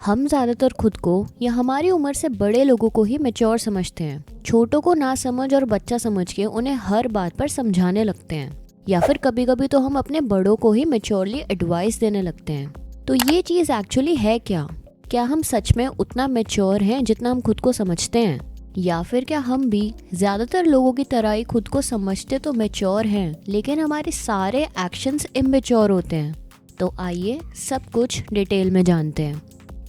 हम ज़्यादातर खुद को या हमारी उम्र से बड़े लोगों को ही मैच्योर समझते हैं। छोटों को ना समझ और बच्चा समझ के उन्हें हर बात पर समझाने लगते हैं, या फिर कभी कभी तो हम अपने बड़ों को ही मैच्योरली एडवाइस देने लगते हैं। तो ये चीज़ एक्चुअली है क्या हम सच में उतना मैच्योर हैं जितना हम खुद को समझते हैं, या फिर क्या हम भी ज़्यादातर लोगों की तरह ही खुद को समझते तो मैच्योर हैं लेकिन हमारे सारे एक्शंस इमेच्योर होते हैं। तो आइए सब कुछ डिटेल में जानते हैं।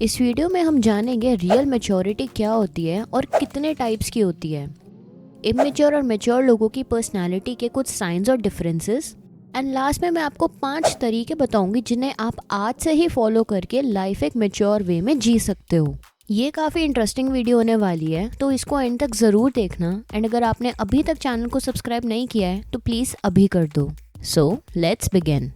इस वीडियो में हम जानेंगे रियल मैच्योरिटी क्या होती है और कितने टाइप्स की होती है, इमेच्योर और मैच्योर लोगों की पर्सनालिटी के कुछ साइंस और डिफरेंसेस, एंड लास्ट में मैं आपको 5 तरीके बताऊंगी जिन्हें आप आज से ही फॉलो करके लाइफ एक मैच्योर वे में जी सकते हो। ये काफ़ी इंटरेस्टिंग वीडियो होने वाली है, तो इसको एंड तक ज़रूर देखना। एंड अगर आपने अभी तक चैनल को सब्सक्राइब नहीं किया है तो प्लीज़ अभी कर दो। So let's begin.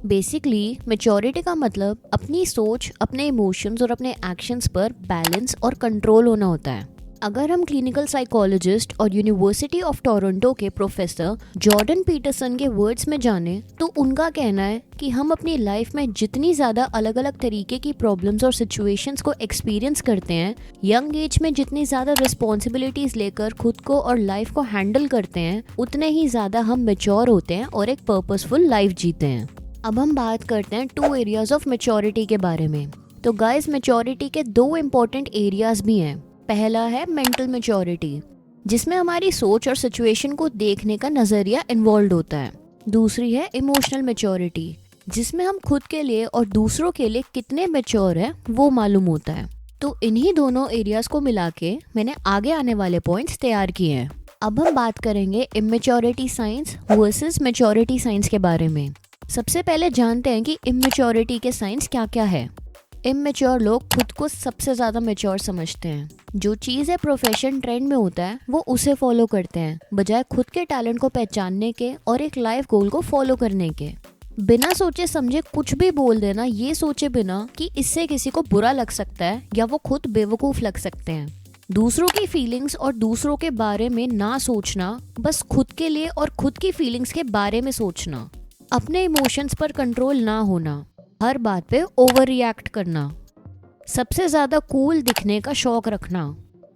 Basically maturity का मतलब अपनी सोच, अपने इमोशंस और अपने एक्शंस पर बैलेंस और कंट्रोल होना होता है। अगर हम क्लिनिकल साइकोलॉजिस्ट और यूनिवर्सिटी ऑफ टोरंटो के प्रोफेसर जॉर्डन पीटरसन के वर्ड्स में जाने तो उनका कहना है कि हम अपनी लाइफ में जितनी ज़्यादा अलग अलग तरीके की प्रॉब्लम्स और सिचुएशंस को एक्सपीरियंस करते हैं, यंग एज में जितनी ज़्यादा रिस्पॉन्सिबिलिटीज़ लेकर खुद को और लाइफ को हैंडल करते हैं, उतने ही ज़्यादा हम मैच्योर होते हैं और एक पर्पसफुल लाइफ जीते हैं। अब हम बात करते हैं 2 एरियाज ऑफ मैच्योरिटी के बारे में। तो गाइस, मैच्योरिटी के 2 इम्पोर्टेंट एरियाज भी हैं। पहला है मेंटल मैच्योरिटी, जिसमें हमारी सोच और सिचुएशन को देखने का नजरिया इन्वॉल्व होता है। दूसरी है इमोशनल मैच्योरिटी, जिसमें हम खुद के लिए और दूसरों के लिए कितने मैच्योर हैं वो मालूम होता है। तो इन्हीं दोनों एरियाज को मिला के मैंने आगे आने वाले पॉइंट्स तैयार किए हैं। अब हम बात करेंगे immaturity science versus maturity science के बारे में। सबसे पहले जानते हैं कि इमेच्योरिटी के साइंस क्या क्या है। इमेच्योर लोग खुद को सबसे ज़्यादा मैच्योर समझते हैं। जो चीज़ है प्रोफेशन ट्रेंड में होता है वो उसे फॉलो करते हैं, बजाय खुद के टैलेंट को पहचानने के और एक लाइफ गोल को फॉलो करने के। बिना सोचे समझे कुछ भी बोल देना, ये सोचे बिना कि इससे किसी को बुरा लग सकता है या वो खुद बेवकूफ़ लग सकते हैं। दूसरों की फीलिंग्स और दूसरों के बारे में ना सोचना, बस खुद के लिए और खुद की फीलिंग्स के बारे में सोचना। अपने इमोशंस पर कंट्रोल ना होना, हर बात पे ओवर रिएक्ट करना, सबसे ज़्यादा कूल दिखने का शौक रखना,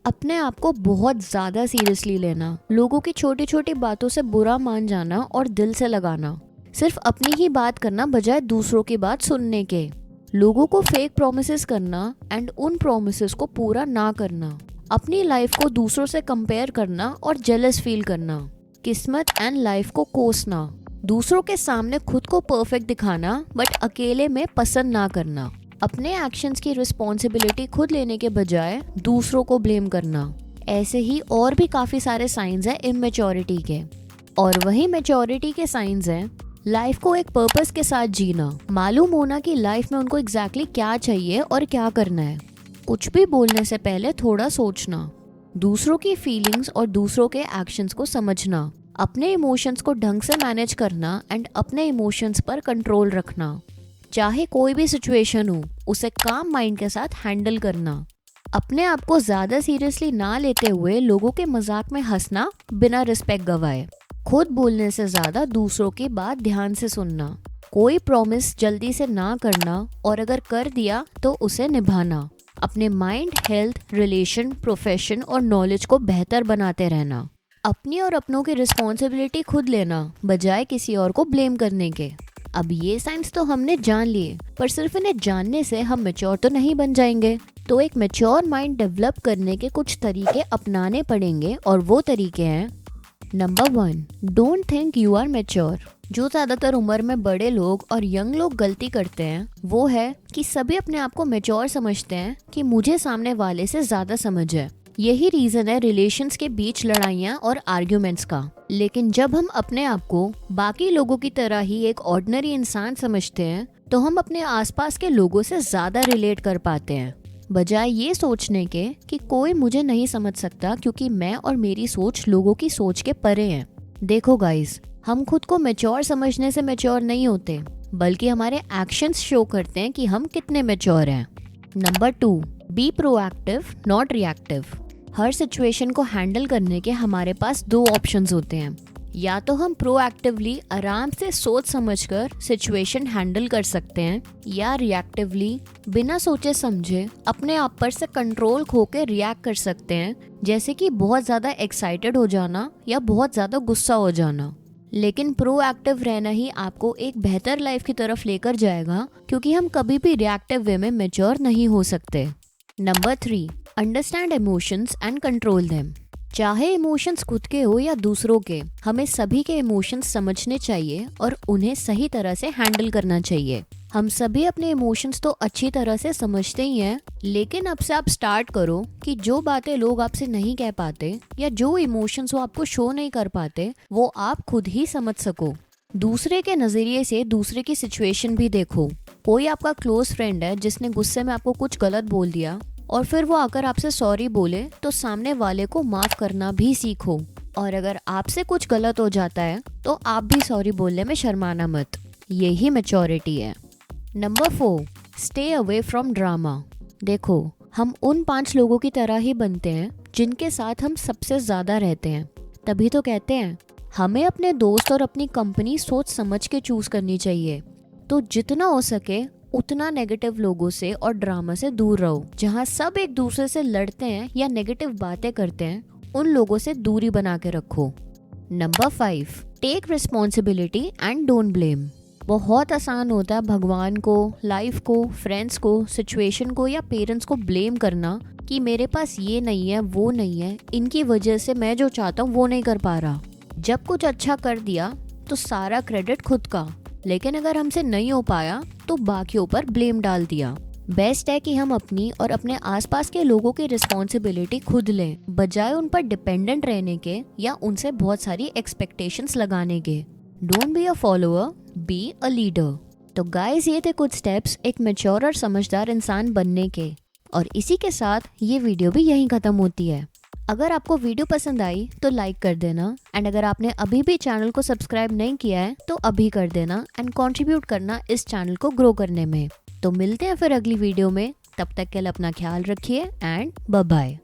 अपने आप को बहुत ज़्यादा सीरियसली लेना, लोगों की छोटी छोटी बातों से बुरा मान जाना और दिल से लगाना, सिर्फ अपनी ही बात करना बजाय दूसरों की बात सुनने के, लोगों को फेक प्रोमिसेस करना एंड उन प्रोमिसेस को पूरा ना करना, अपनी लाइफ को दूसरों से कंपेयर करना और जेलस फील करना, किस्मत एंड लाइफ को कोसना, दूसरों के सामने खुद को परफेक्ट दिखाना बट अकेले में पसंद ना करना, अपने एक्शंस की रिस्पॉन्सिबिलिटी खुद लेने के बजाय दूसरों को ब्लेम करना। ऐसे ही और भी काफ़ी सारे साइंस हैं इमेच्योरिटी के। और वही मैच्योरिटी के साइंस हैं लाइफ को एक पर्पस के साथ जीना, मालूम होना कि लाइफ में उनको एग्जैक्टली क्या चाहिए और क्या करना है। कुछ भी बोलने से पहले थोड़ा सोचना, दूसरों की फीलिंग्स और दूसरों के एक्शंस को समझना, अपने इमोशंस को ढंग से मैनेज करना एंड अपने इमोशंस पर कंट्रोल रखना। चाहे कोई भी सिचुएशन हो, उसे काम माइंड के साथ हैंडल करना, अपने आप को ज़्यादा सीरियसली ना लेते हुए लोगों के मजाक में हंसना बिना रिस्पेक्ट गवाए, खुद बोलने से ज़्यादा दूसरों की बात ध्यान से सुनना, कोई प्रॉमिस जल्दी से ना करना और अगर कर दिया तो उसे निभाना, अपने माइंड, हेल्थ, रिलेशन, प्रोफेशन और नॉलेज को बेहतर बनाते रहना, अपनी और अपनों की रिस्पॉन्सिबिलिटी खुद लेना बजाय किसी और को ब्लेम करने के। अब ये साइंस तो हमने जान लिए, पर सिर्फ इन्हें जानने से हम मैच्योर तो नहीं बन जाएंगे। तो एक मैच्योर माइंड डेवलप करने के कुछ तरीके अपनाने पड़ेंगे और वो तरीके हैं। Number 1, don't think you are mature. जो ज़्यादातर उम्र में बड़े लोग और यंग लोग गलती करते हैं वो है कि सभी अपने आप को मैच्योर समझते हैं कि मुझे सामने वाले से ज़्यादा समझ है। यही रीज़न है रिलेशंस के बीच लड़ाइयाँ और आर्ग्यूमेंट्स का। लेकिन जब हम अपने आप को बाकी लोगों की तरह ही एक ऑर्डिनरी इंसान समझते हैं तो हम अपने आसपास के लोगों से ज़्यादा रिलेट कर पाते हैं, बजाय ये सोचने के कि कोई मुझे नहीं समझ सकता क्योंकि मैं और मेरी सोच लोगों की सोच के परे हैं। देखो गाइस, हम खुद को मैच्योर समझने से मैच्योर नहीं होते, बल्कि हमारे एक्शंस शो करते हैं कि हम कितने मैच्योर हैं। Number 2, be proactive not reactive. Her situation को हैंडल करने के हमारे पास 2 ऑप्शंस होते हैं, या तो हम प्रोएक्टिवली आराम से सोच समझकर सिचुएशन हैंडल कर सकते हैं, या रिएक्टिवली बिना सोचे समझे अपने आप पर से कंट्रोल खो के रिएक्ट कर सकते हैं, जैसे कि बहुत ज़्यादा एक्साइटेड हो जाना या बहुत ज़्यादा गुस्सा हो जाना। लेकिन प्रोएक्टिव रहना ही आपको एक बेहतर लाइफ की तरफ लेकर जाएगा, क्योंकि हम कभी भी रिएक्टिव वे में मैच्योर नहीं हो सकते। Number 3, understand emotions and control them. चाहे इमोशंस खुद के हो या दूसरों के, हमें सभी के इमोशंस समझने चाहिए और उन्हें सही तरह से हैंडल करना चाहिए। हम सभी अपने इमोशंस तो अच्छी तरह से समझते ही हैं, लेकिन अब से आप स्टार्ट करो कि जो बातें लोग आपसे नहीं कह पाते या जो इमोशंस वो आपको शो नहीं कर पाते, वो आप खुद ही समझ सको। दूसरे के नजरिए से दूसरे की सिचुएशन भी देखो। कोई आपका क्लोज फ्रेंड है जिसने गुस्से में आपको कुछ गलत बोल दिया और फिर वो आकर आपसे सॉरी बोले, तो सामने वाले को माफ करना भी सीखो। और अगर आपसे कुछ गलत हो जाता है तो आप भी सॉरी बोलने में शर्माना मत। यही मैच्योरिटी है। Number 4, stay away from drama. देखो, हम उन 5 लोगों की तरह ही बनते हैं जिनके साथ हम सबसे ज्यादा रहते हैं। तभी तो कहते हैं हमें अपने दोस्त और अपनी कंपनी सोच समझ के चूज करनी चाहिए। तो जितना हो सके उतना नेगेटिव लोगों से और ड्रामा से दूर रहो। जहाँ सब एक दूसरे से लड़ते हैं या नेगेटिव बातें करते हैं, उन लोगों से दूरी बना के रखो। Number 5, take responsibility and don't blame. बहुत आसान होता है भगवान को, लाइफ को, फ्रेंड्स को, सिचुएशन को या पेरेंट्स को ब्लेम करना कि मेरे पास ये नहीं है, वो नहीं है, इनकी वजह से मैं जो चाहता हूँ वो नहीं कर पा रहा। जब कुछ अच्छा कर दिया तो सारा क्रेडिट खुद का, लेकिन अगर हमसे नहीं हो पाया तो बाकियों पर ब्लेम डाल दिया। बेस्ट है कि हम अपनी और अपने आसपास के लोगों की रिस्पॉन्सिबिलिटी खुद लें, बजाय उन पर डिपेंडेंट रहने के या उनसे बहुत सारी एक्सपेक्टेशंस लगाने के। Don't be a follower, be a leader. तो गाइस, ये थे कुछ स्टेप्स एक मैच्योर और समझदार इंसान बनने के। और इसी के साथ ये वीडियो भी यहीं खत्म होती है। अगर आपको वीडियो पसंद आई तो लाइक कर देना, एंड अगर आपने अभी भी चैनल को सब्सक्राइब नहीं किया है तो अभी कर देना एंड कंट्रीब्यूट करना इस चैनल को ग्रो करने में। तो मिलते हैं फिर अगली वीडियो में। तब तक के लिए अपना ख्याल रखिए एंड बाय बाय।